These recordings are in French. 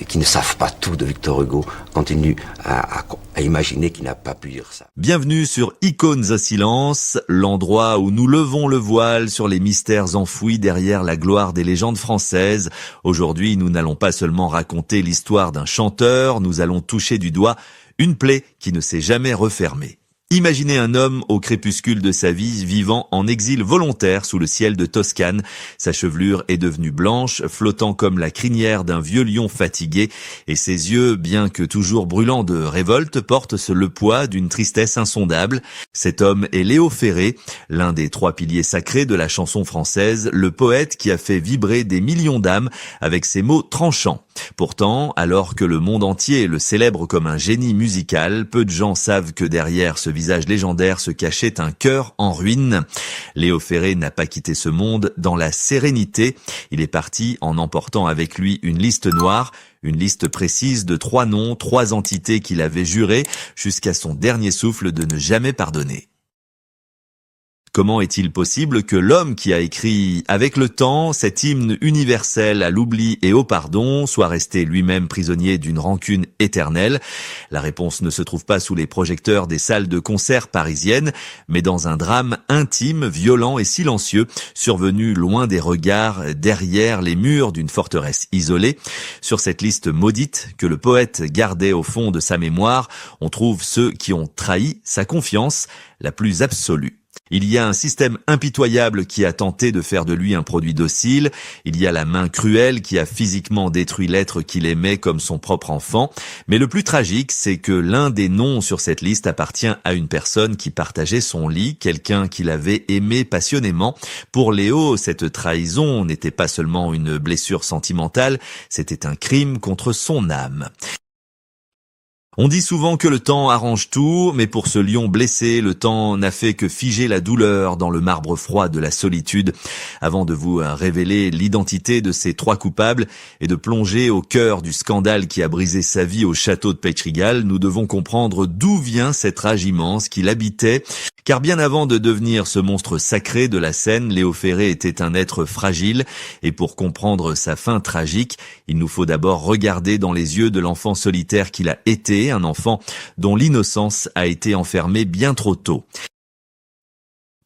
qui ne savent pas tout de Victor Hugo continuent à imaginer qu'il n'a pas pu dire ça. Bienvenue sur Icônes au silence, l'endroit où nous levons le voile sur les mystères enfouis derrière la gloire des légendes françaises. Aujourd'hui, nous n'allons pas seulement raconter l'histoire d'un chanteur, nous allons toucher du doigt une plaie qui ne s'est jamais refermée. Imaginez un homme au crépuscule de sa vie vivant en exil volontaire sous le ciel de Toscane. Sa chevelure est devenue blanche, flottant comme la crinière d'un vieux lion fatigué, et ses yeux, bien que toujours brûlants de révolte, portent le poids d'une tristesse insondable. Cet homme est Léo Ferré, l'un des trois piliers sacrés de la chanson française, le poète qui a fait vibrer des millions d'âmes avec ses mots tranchants. Pourtant, alors que le monde entier le célèbre comme un génie musical, peu de gens savent que derrière ce visage légendaire se cachait un cœur en ruine. Léo Ferré n'a pas quitté ce monde dans la sérénité. Il est parti en emportant avec lui une liste noire, une liste précise de 3 noms, 3 entités qu'il avait juré jusqu'à son dernier souffle de ne jamais pardonner. Comment est-il possible que l'homme qui a écrit avec le temps cet hymne universel à l'oubli et au pardon soit resté lui-même prisonnier d'une rancune éternelle? La réponse ne se trouve pas sous les projecteurs des salles de concert parisiennes, mais dans un drame intime, violent et silencieux, survenu loin des regards, derrière les murs d'une forteresse isolée. Sur cette liste maudite que le poète gardait au fond de sa mémoire, on trouve ceux qui ont trahi sa confiance la plus absolue. Il y a un système impitoyable qui a tenté de faire de lui un produit docile. Il y a la main cruelle qui a physiquement détruit l'être qu'il aimait comme son propre enfant. Mais le plus tragique, c'est que l'un des noms sur cette liste appartient à une personne qui partageait son lit, quelqu'un qu'il avait aimé passionnément. Pour Léo, cette trahison n'était pas seulement une blessure sentimentale, c'était un crime contre son âme. On dit souvent que le temps arrange tout, mais pour ce lion blessé, le temps n'a fait que figer la douleur dans le marbre froid de la solitude. Avant de vous révéler l'identité de ces 3 coupables et de plonger au cœur du scandale qui a brisé sa vie au château de Petrigal, nous devons comprendre d'où vient cette rage immense qui l'habitait. Car bien avant de devenir ce monstre sacré de la scène, Léo Ferré était un être fragile, et pour comprendre sa fin tragique, il nous faut d'abord regarder dans les yeux de l'enfant solitaire qu'il a été, un enfant dont l'innocence a été enfermée bien trop tôt.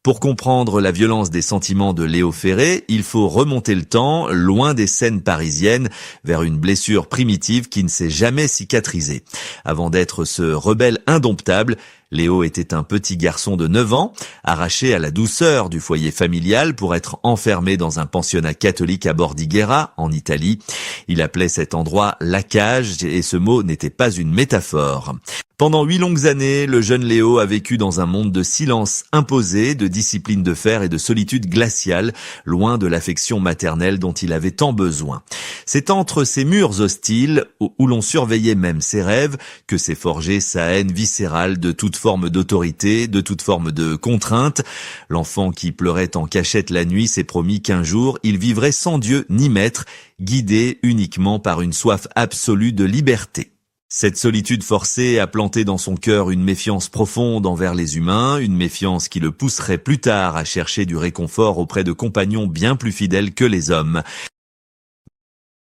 Pour comprendre la violence des sentiments de Léo Ferré, il faut remonter le temps, loin des scènes parisiennes, vers une blessure primitive qui ne s'est jamais cicatrisée. Avant d'être ce rebelle indomptable, Léo était un petit garçon de 9 ans, arraché à la douceur du foyer familial pour être enfermé dans un pensionnat catholique à Bordighera, en Italie. Il appelait cet endroit la cage, et ce mot n'était pas une métaphore. Pendant 8 longues années, le jeune Léo a vécu dans un monde de silence imposé, de discipline de fer et de solitude glaciale, loin de l'affection maternelle dont il avait tant besoin. C'est entre ces murs hostiles, où l'on surveillait même ses rêves, que s'est forgée sa haine viscérale de toute forme d'autorité, de toute forme de contrainte. L'enfant qui pleurait en cachette la nuit s'est promis qu'un jour, il vivrait sans Dieu ni maître, guidé uniquement par une soif absolue de liberté. Cette solitude forcée a planté dans son cœur une méfiance profonde envers les humains, une méfiance qui le pousserait plus tard à chercher du réconfort auprès de compagnons bien plus fidèles que les hommes.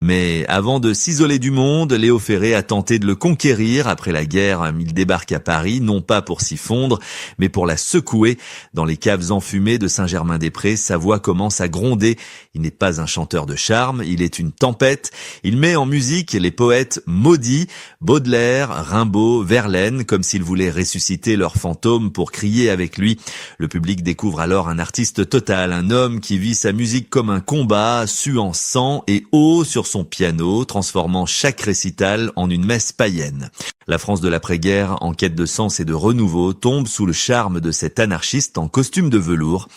Mais avant de s'isoler du monde, Léo Ferré a tenté de le conquérir. Après la guerre, il débarque à Paris, non pas pour s'y fondre, mais pour la secouer. Dans les caves enfumées de Saint-Germain-des-Prés, sa voix commence à gronder. Il n'est pas un chanteur de charme, il est une tempête. Il met en musique les poètes maudits, Baudelaire, Rimbaud, Verlaine, comme s'il voulait ressusciter leurs fantômes pour crier avec lui. Le public découvre alors un artiste total, un homme qui vit sa musique comme un combat, suant sang et eau sur son piano, transformant chaque récital en une messe païenne. La France de l'après-guerre, en quête de sens et de renouveau, tombe sous le charme de cet anarchiste en costume de velours.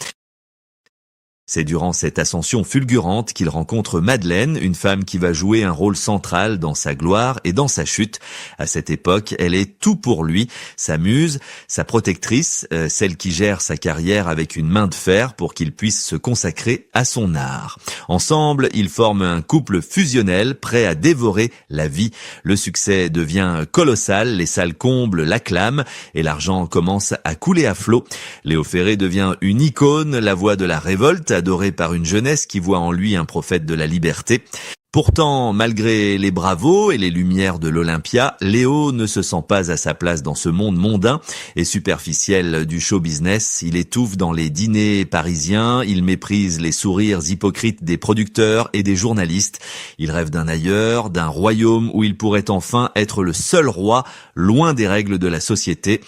C'est durant cette ascension fulgurante qu'il rencontre Madeleine, une femme qui va jouer un rôle central dans sa gloire et dans sa chute. À cette époque, elle est tout pour lui, sa muse, sa protectrice, celle qui gère sa carrière avec une main de fer pour qu'il puisse se consacrer à son art. Ensemble, ils forment un couple fusionnel, prêt à dévorer la vie. Le succès devient colossal, les salles combles l'acclament et l'argent commence à couler à flot. Léo Ferré devient une icône, la voix de la révolte, adoré par une jeunesse qui voit en lui un prophète de la liberté. Pourtant, malgré les bravos et les lumières de l'Olympia, Léo ne se sent pas à sa place dans ce monde mondain et superficiel du show business. Il étouffe dans les dîners parisiens, il méprise les sourires hypocrites des producteurs et des journalistes. Il rêve d'un ailleurs, d'un royaume où il pourrait enfin être le seul roi, loin des règles de la société.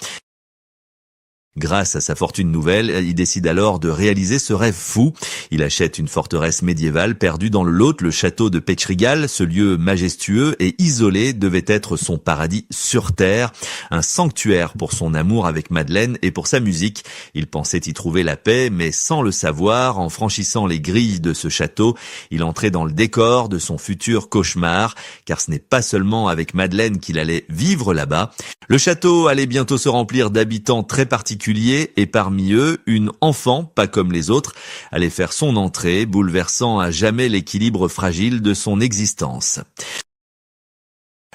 Grâce à sa fortune nouvelle, il décide alors de réaliser ce rêve fou. Il achète une forteresse médiévale perdue dans le Lot, le château de Petrigal. Ce lieu majestueux et isolé devait être son paradis sur terre, un sanctuaire pour son amour avec Madeleine et pour sa musique. Il pensait y trouver la paix, mais sans le savoir, en franchissant les grilles de ce château, il entrait dans le décor de son futur cauchemar, car ce n'est pas seulement avec Madeleine qu'il allait vivre là-bas. Le château allait bientôt se remplir d'habitants très particuliers, et parmi eux, une enfant, pas comme les autres, allait faire son entrée, bouleversant à jamais l'équilibre fragile de son existence.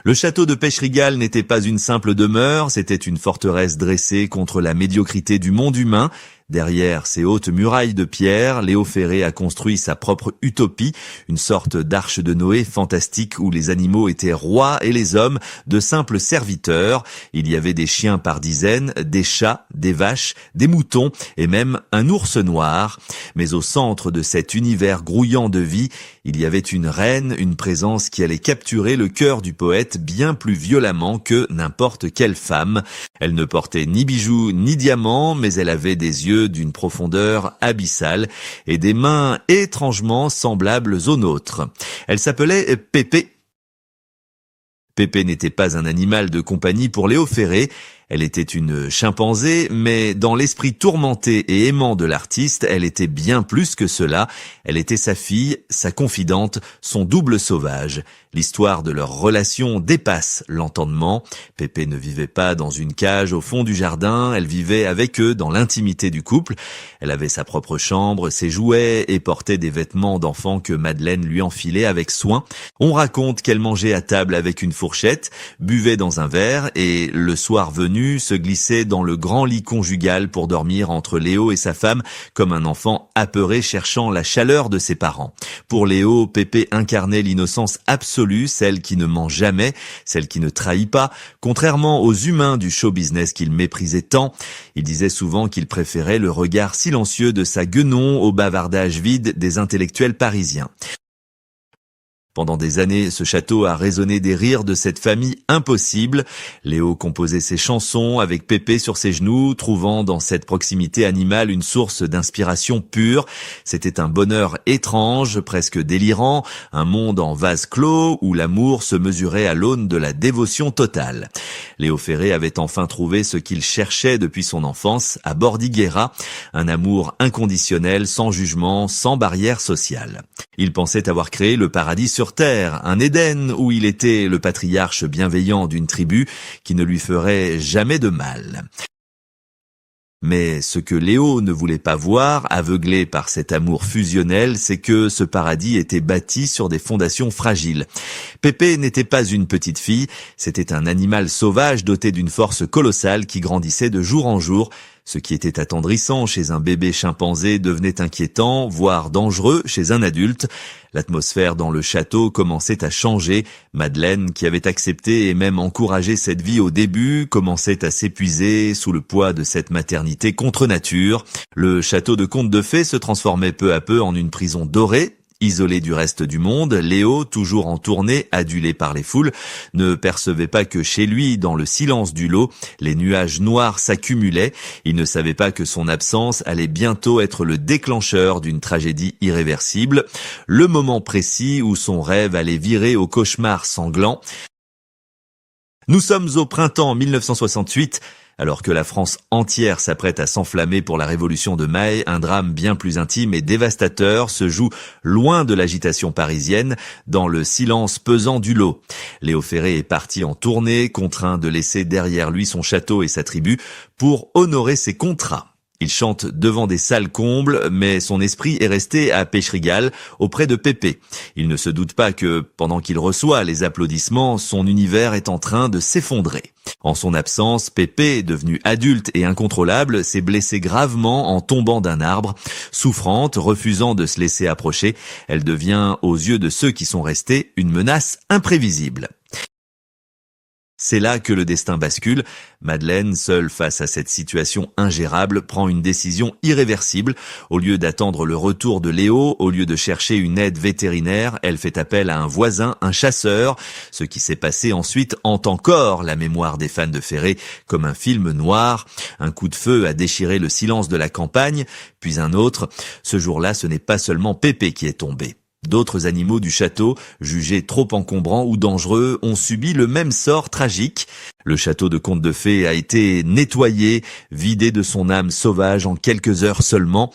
Le château de Petrigal n'était pas une simple demeure, c'était une forteresse dressée contre la médiocrité du monde humain. Derrière ces hautes murailles de pierre, Léo Ferré a construit sa propre utopie, une sorte d'arche de Noé fantastique où les animaux étaient rois et les hommes de simples serviteurs. Il y avait des chiens par dizaines, des chats, des vaches, des moutons et même un ours noir. Mais au centre de cet univers grouillant de vie, il y avait une reine, une présence qui allait capturer le cœur du poète bien plus violemment que n'importe quelle femme. Elle ne portait ni bijoux ni diamants, mais elle avait des yeux d'une profondeur abyssale et des mains étrangement semblables aux nôtres. Elle s'appelait Pépé. Pépé n'était pas un animal de compagnie pour Léo Ferré. Elle était une chimpanzé, mais dans l'esprit tourmenté et aimant de l'artiste, elle était bien plus que cela. Elle était sa fille, sa confidente, son double sauvage. L'histoire de leur relation dépasse l'entendement. Pépé ne vivait pas dans une cage au fond du jardin, elle vivait avec eux dans l'intimité du couple. Elle avait sa propre chambre, ses jouets et portait des vêtements d'enfant que Madeleine lui enfilait avec soin. On raconte qu'elle mangeait à table avec une fourchette, buvait dans un verre et, le soir venu, se glissait dans le grand lit conjugal pour dormir entre Léo et sa femme comme un enfant apeuré cherchant la chaleur de ses parents. Pour Léo, Pépé incarnait l'innocence absolue, celle qui ne ment jamais, celle qui ne trahit pas, contrairement aux humains du show business qu'il méprisait tant. Il disait souvent qu'il préférait le regard silencieux de sa guenon au bavardage vide des intellectuels parisiens. Pendant des années, ce château a résonné des rires de cette famille impossible. Léo composait ses chansons avec Pépé sur ses genoux, trouvant dans cette proximité animale une source d'inspiration pure. C'était un bonheur étrange, presque délirant, un monde en vase clos où l'amour se mesurait à l'aune de la dévotion totale. Léo Ferré avait enfin trouvé ce qu'il cherchait depuis son enfance à Bordighera, un amour inconditionnel, sans jugement, sans barrière sociale. Il pensait avoir créé le paradis sur terre, un Éden où il était le patriarche bienveillant d'une tribu qui ne lui ferait jamais de mal. Mais ce que Léo ne voulait pas voir, aveuglé par cet amour fusionnel, c'est que ce paradis était bâti sur des fondations fragiles. Pépé n'était pas une petite fille, c'était un animal sauvage doté d'une force colossale qui grandissait de jour en jour. Ce qui était attendrissant chez un bébé chimpanzé devenait inquiétant, voire dangereux chez un adulte. L'atmosphère dans le château commençait à changer. Madeleine, qui avait accepté et même encouragé cette vie au début, commençait à s'épuiser sous le poids de cette maternité contre nature. Le château de contes de fées se transformait peu à peu en une prison dorée. Isolé du reste du monde, Léo, toujours en tournée, adulé par les foules, ne percevait pas que chez lui, dans le silence du lot, les nuages noirs s'accumulaient. Il ne savait pas que son absence allait bientôt être le déclencheur d'une tragédie irréversible, le moment précis où son rêve allait virer au cauchemar sanglant. Nous sommes au printemps 1968. Alors que la France entière s'apprête à s'enflammer pour la Révolution de Mai, un drame bien plus intime et dévastateur se joue loin de l'agitation parisienne, dans le silence pesant du lot. Léo Ferré est parti en tournée, contraint de laisser derrière lui son château et sa tribu pour honorer ses contrats. Il chante devant des salles combles, mais son esprit est resté à Pechrigal, auprès de Pépé. Il ne se doute pas que, pendant qu'il reçoit les applaudissements, son univers est en train de s'effondrer. En son absence, Pépé, devenu adulte et incontrôlable, s'est blessé gravement en tombant d'un arbre. Souffrante, refusant de se laisser approcher, elle devient, aux yeux de ceux qui sont restés, une menace imprévisible. C'est là que le destin bascule. Madeleine, seule face à cette situation ingérable, prend une décision irréversible. Au lieu d'attendre le retour de Léo, au lieu de chercher une aide vétérinaire, elle fait appel à un voisin, un chasseur. Ce qui s'est passé ensuite hante encore la mémoire des fans de Ferré comme un film noir. Un coup de feu a déchiré le silence de la campagne, puis un autre. Ce jour-là, ce n'est pas seulement Pépé qui est tombé. D'autres animaux du château, jugés trop encombrants ou dangereux, ont subi le même sort tragique. Le château de Contes de Fées a été nettoyé, vidé de son âme sauvage en quelques heures seulement.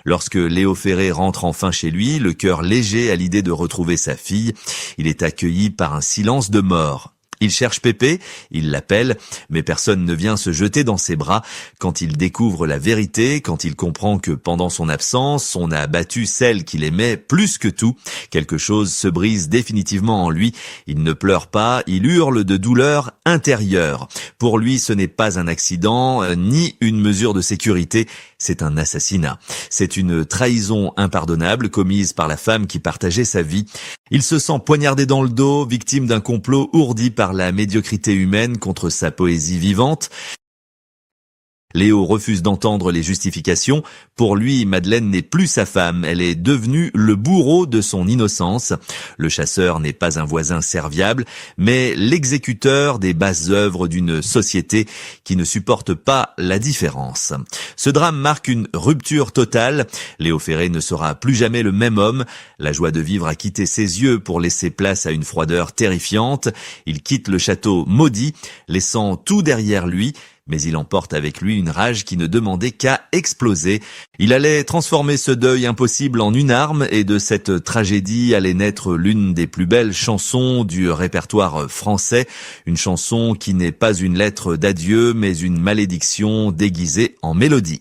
Lorsque Léo Ferré rentre enfin chez lui, le cœur léger à l'idée de retrouver sa fille, il est accueilli par un silence de mort. Il cherche Pépé, il l'appelle, mais personne ne vient se jeter dans ses bras. Quand il découvre la vérité, quand il comprend que pendant son absence, on a abattu celle qu'il aimait plus que tout, quelque chose se brise définitivement en lui. Il ne pleure pas, il hurle de douleur intérieure. Pour lui, ce n'est pas un accident, ni une mesure de sécurité, c'est un assassinat. C'est une trahison impardonnable commise par la femme qui partageait sa vie. Il se sent poignardé dans le dos, victime d'un complot ourdi par la médiocrité humaine contre sa poésie vivante. Léo refuse d'entendre les justifications. Pour lui, Madeleine n'est plus sa femme, elle est devenue le bourreau de son innocence. Le chasseur n'est pas un voisin serviable, mais l'exécuteur des basses œuvres d'une société qui ne supporte pas la différence. Ce drame marque une rupture totale. Léo Ferré ne sera plus jamais le même homme. La joie de vivre a quitté ses yeux pour laisser place à une froideur terrifiante. Il quitte le château maudit, laissant tout derrière lui. Mais il emporte avec lui une rage qui ne demandait qu'à exploser. Il allait transformer ce deuil impossible en une arme, et de cette tragédie allait naître l'une des plus belles chansons du répertoire français, une chanson qui n'est pas une lettre d'adieu, mais une malédiction déguisée en mélodie.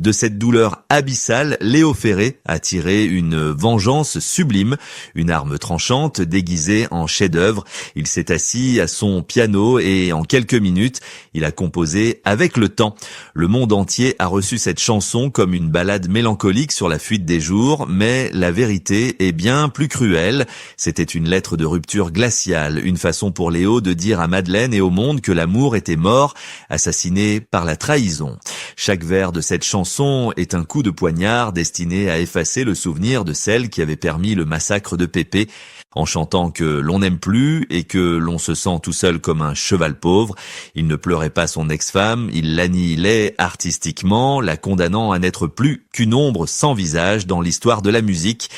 De cette douleur abyssale, Léo Ferré a tiré une vengeance sublime, une arme tranchante déguisée en chef-d'œuvre. Il s'est assis à son piano et en quelques minutes, il a composé avec le temps. Le monde entier a reçu cette chanson comme une ballade mélancolique sur la fuite des jours, mais la vérité est bien plus cruelle. C'était une lettre de rupture glaciale, une façon pour Léo de dire à Madeleine et au monde que l'amour était mort, assassiné par la trahison. Chaque vers de cette chanson est un coup de poignard destiné à effacer le souvenir de celle qui avait permis le massacre de Pépé. En chantant que l'on n'aime plus et que l'on se sent tout seul comme un cheval pauvre, il ne pleurait pas son ex-femme, il l'annihilait artistiquement, la condamnant à n'être plus qu'une ombre sans visage dans l'histoire de la musique.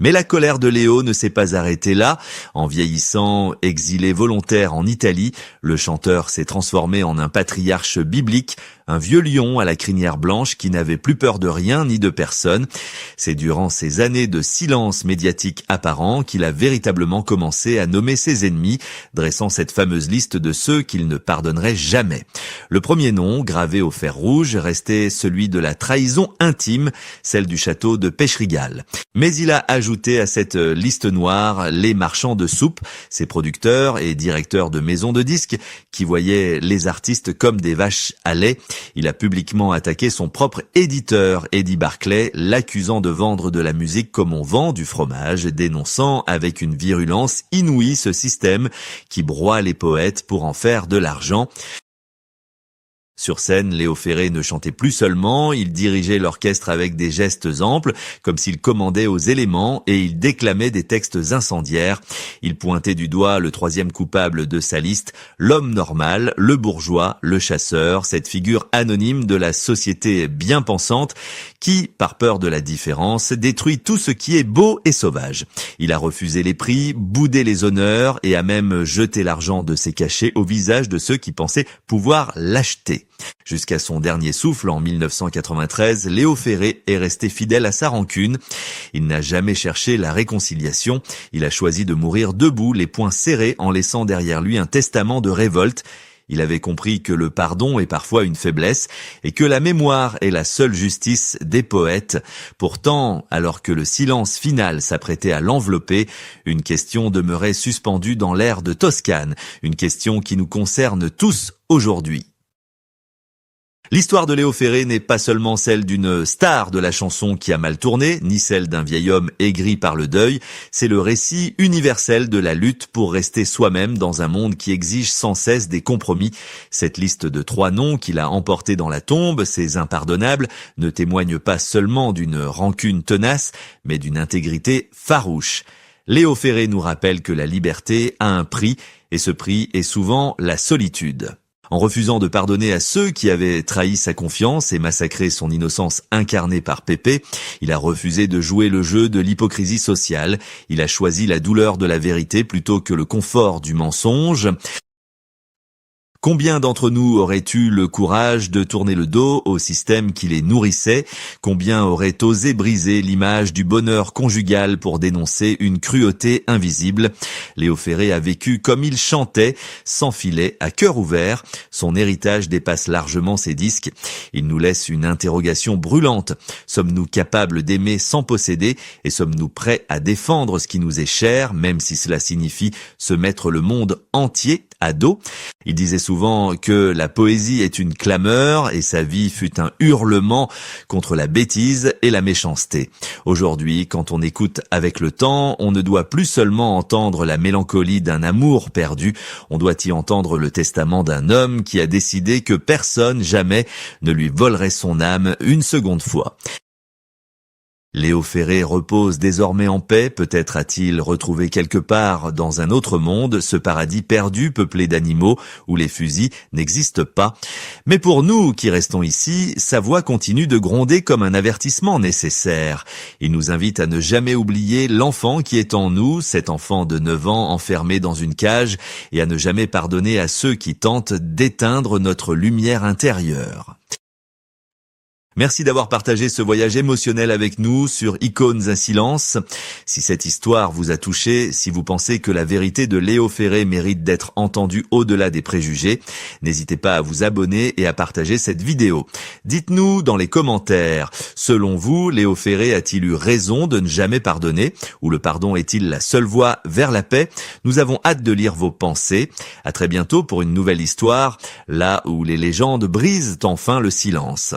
Mais la colère de Léo ne s'est pas arrêtée là. En vieillissant, exilé volontaire en Italie, le chanteur s'est transformé en un patriarche biblique, un vieux lion à la crinière blanche qui n'avait plus peur de rien ni de personne. C'est durant ces années de silence médiatique apparent qu'il a véritablement commencé à nommer ses ennemis, dressant cette fameuse liste de ceux qu'il ne pardonnerait jamais. Le premier nom, gravé au fer rouge, restait celui de la trahison intime, celle du château de Pechrigal. Mais il a ajouté à cette liste noire les marchands de soupe, ses producteurs et directeurs de maisons de disques qui voyaient les artistes comme des vaches à lait. Il a publiquement attaqué son propre éditeur, Eddie Barclay, l'accusant de vendre de la musique comme on vend du fromage, dénonçant avec une virulence inouïe ce système qui broie les poètes pour en faire de l'argent. Sur scène, Léo Ferré ne chantait plus seulement, il dirigeait l'orchestre avec des gestes amples, comme s'il commandait aux éléments, et il déclamait des textes incendiaires. Il pointait du doigt le troisième coupable de sa liste, l'homme normal, le bourgeois, le chasseur, cette figure anonyme de la société bien pensante, qui, par peur de la différence, détruit tout ce qui est beau et sauvage. Il a refusé les prix, boudé les honneurs, et a même jeté l'argent de ses cachets au visage de ceux qui pensaient pouvoir l'acheter. Jusqu'à son dernier souffle en 1993, Léo Ferré est resté fidèle à sa rancune. Il n'a jamais cherché la réconciliation. Il a choisi de mourir debout, les poings serrés, en laissant derrière lui un testament de révolte. Il avait compris que le pardon est parfois une faiblesse et que la mémoire est la seule justice des poètes. Pourtant, alors que le silence final s'apprêtait à l'envelopper, une question demeurait suspendue dans l'air de Toscane, une question qui nous concerne tous aujourd'hui. L'histoire de Léo Ferré n'est pas seulement celle d'une star de la chanson qui a mal tourné, ni celle d'un vieil homme aigri par le deuil, c'est le récit universel de la lutte pour rester soi-même dans un monde qui exige sans cesse des compromis. Cette liste de 3 noms qu'il a emportés dans la tombe, ces impardonnables, ne témoigne pas seulement d'une rancune tenace, mais d'une intégrité farouche. Léo Ferré nous rappelle que la liberté a un prix, et ce prix est souvent la solitude. En refusant de pardonner à ceux qui avaient trahi sa confiance et massacré son innocence incarnée par Pépé, il a refusé de jouer le jeu de l'hypocrisie sociale. Il a choisi la douleur de la vérité plutôt que le confort du mensonge. Combien d'entre nous auraient eu le courage de tourner le dos au système qui les nourrissait? Combien auraient osé briser l'image du bonheur conjugal pour dénoncer une cruauté invisible? Léo Ferré a vécu comme il chantait, sans filet, à cœur ouvert. Son héritage dépasse largement ses disques. Il nous laisse une interrogation brûlante. Sommes-nous capables d'aimer sans posséder et sommes-nous prêts à défendre ce qui nous est cher, même si cela signifie se mettre le monde entier à dos? Il disait souvent que la poésie est une clameur et sa vie fut un hurlement contre la bêtise et la méchanceté. Aujourd'hui, quand on écoute avec le temps, on ne doit plus seulement entendre la mélancolie d'un amour perdu, on doit y entendre le testament d'un homme qui a décidé que personne jamais ne lui volerait son âme une seconde fois. Léo Ferré repose désormais en paix, peut-être a-t-il retrouvé quelque part dans un autre monde ce paradis perdu peuplé d'animaux où les fusils n'existent pas. Mais pour nous qui restons ici, sa voix continue de gronder comme un avertissement nécessaire. Il nous invite à ne jamais oublier l'enfant qui est en nous, cet enfant de 9 ans enfermé dans une cage, et à ne jamais pardonner à ceux qui tentent d'éteindre notre lumière intérieure. Merci d'avoir partagé ce voyage émotionnel avec nous sur Icônes à silence. Si cette histoire vous a touché, si vous pensez que la vérité de Léo Ferré mérite d'être entendue au-delà des préjugés, n'hésitez pas à vous abonner et à partager cette vidéo. Dites-nous dans les commentaires, selon vous, Léo Ferré a-t-il eu raison de ne jamais pardonner? Ou le pardon est-il la seule voie vers la paix? Nous avons hâte de lire vos pensées. À très bientôt pour une nouvelle histoire, là où les légendes brisent enfin le silence.